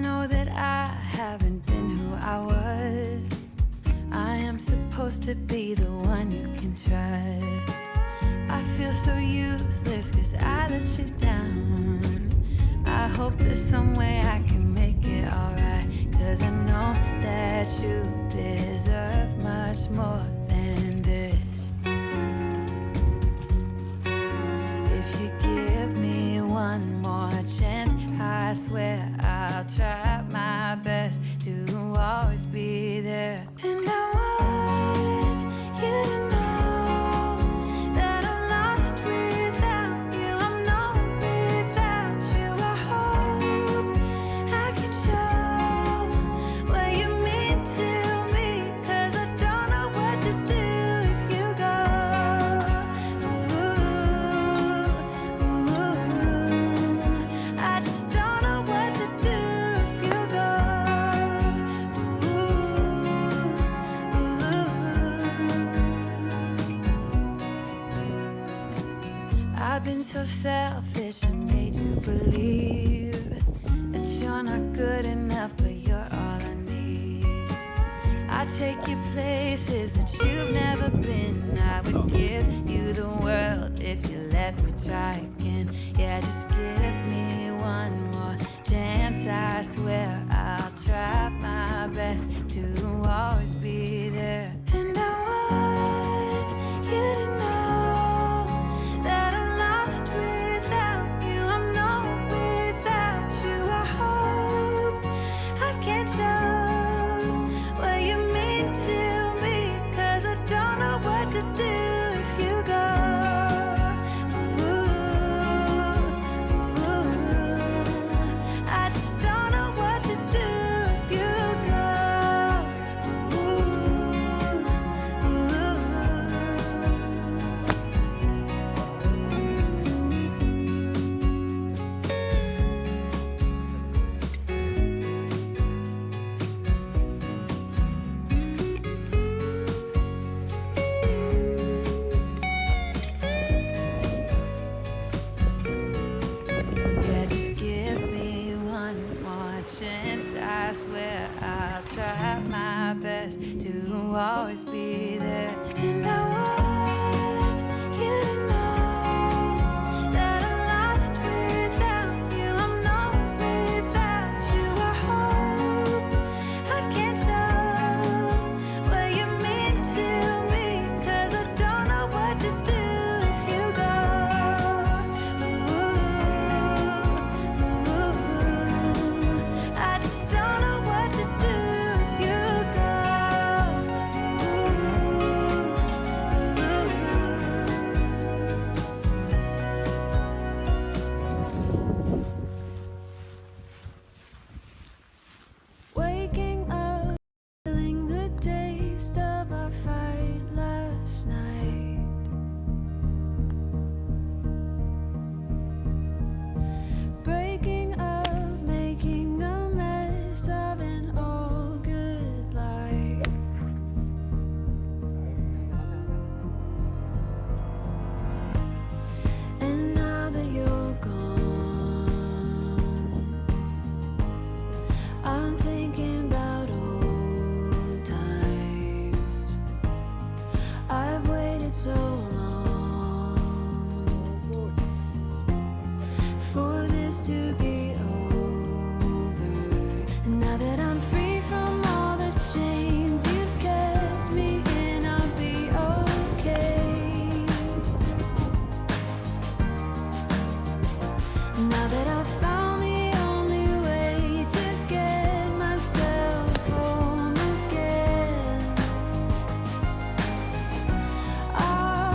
know that I haven't been who I was. I am supposed to be the one you can trust. I feel so useless cause I let you down. I hope there's some way I can make it alright, cause I know that you deserve much more than this. If you give me one more chance, I swear I'll try my best to always be there. And I want you to know that I'm lost without you. I'm not without you. I hope I can show what you mean to me, cause I don't know what to do if you go. Ooh, I just don't know what to do if you go. I've been so selfish and made you believe that you're not good enough, but you're all I need. I take you places that you've never been. I would give you the world if you let me try again. Yeah, just give me one more chance. I swear I'll try my best to always be there. And I want you to know that I'm lost without you. I'm not without you. I hope I can show what you mean to me, cause I don't know what to do if you go. Ooh, I just don't know what to do if you go. Yeah, just give me one more chance. I swear I'll try my best to always be there. And I want you to know that I'm lost without you. I'm not without you. I hope I can show what you mean to me, cause I don't know what to do if you go. Ooh, I just don't know what to do if you go. Waking up, feeling the taste of our fight last night. Breaking up, making a mess of an all good life. And now that you're gone, I'm thinking about old times. I've waited so long for this to be over. And now that I'm free from all the chains you've kept me in, I'll be okay. Now that I've found the only way to get myself home again, I'll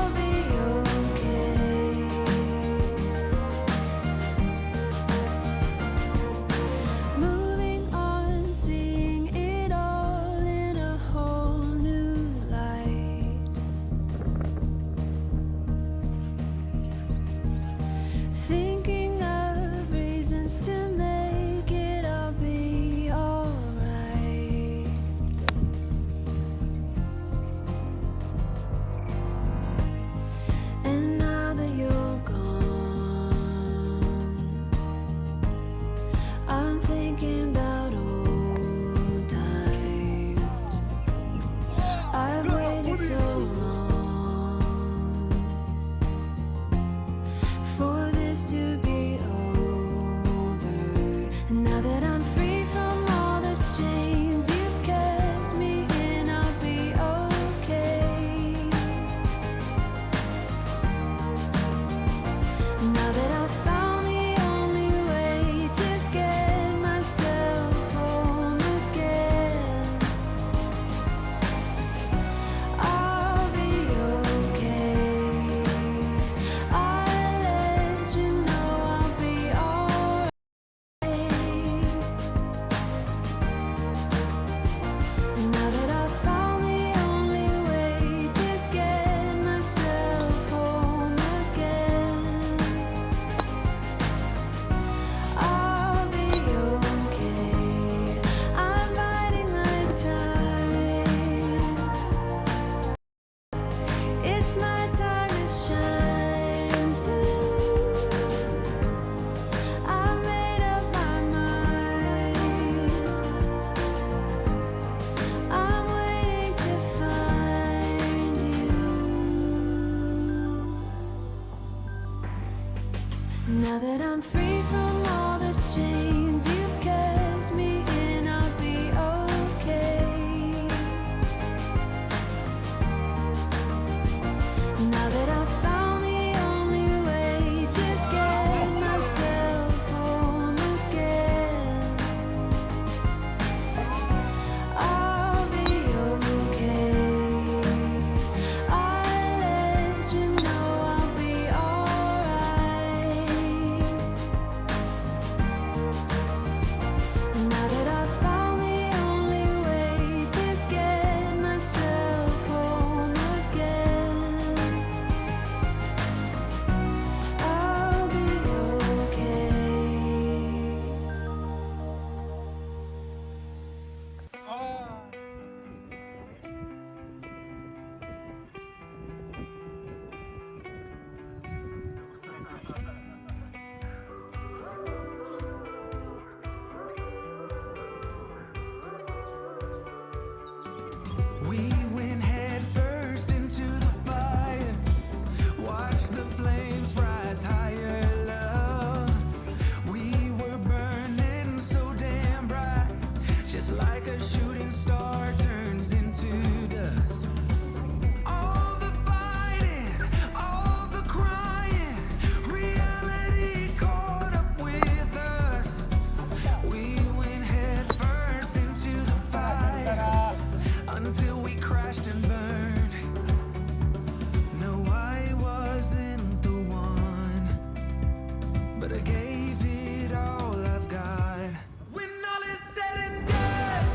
Now that I'm free from all the chains you've kept me in, I'll be okay. Now that I've found the only way to get myself home again, I'll be okay. I'll let you know I'll be alright. Now that I've found the only way to get myself home again, I'll be okay. We went head first into the fire, watched the flames rise higher, love. We were burning so damn bright, just like a shooting star turns into dust. All the fighting, all the crying, reality caught up with us. We went head first into the fire until we crashed and burned. No, I wasn't the one, but I gave it all I've got. When all is said and done,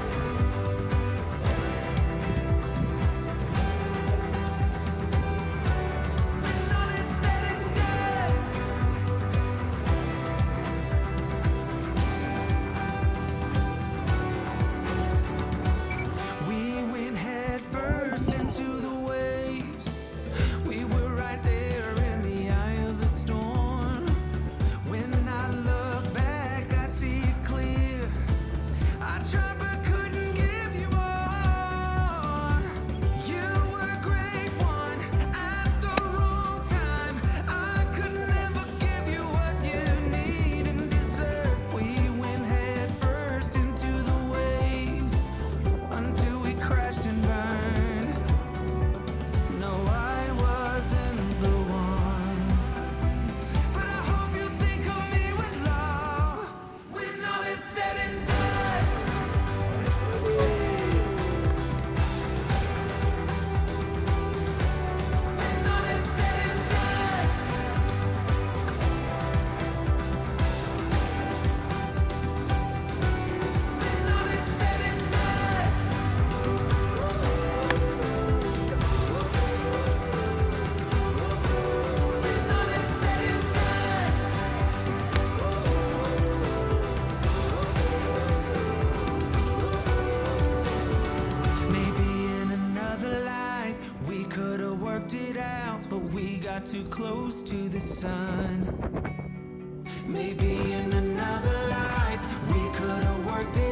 when all is said and done, we went head first into the waves. We were right there in the eye of the storm. When I look back, I see it clear. I tried but couldn't give you more. You were a great one at the wrong time. I could never give you what you need and deserve. We went head first into the waves until we crashed and burned. No, I wasn't the one, but I hope you think of me with love when all is said and done. When all is said and done. When all is said and done. When all is said and done. Maybe in another life we could have worked it out, but we got too close to the sun. Maybe in another life we could have worked it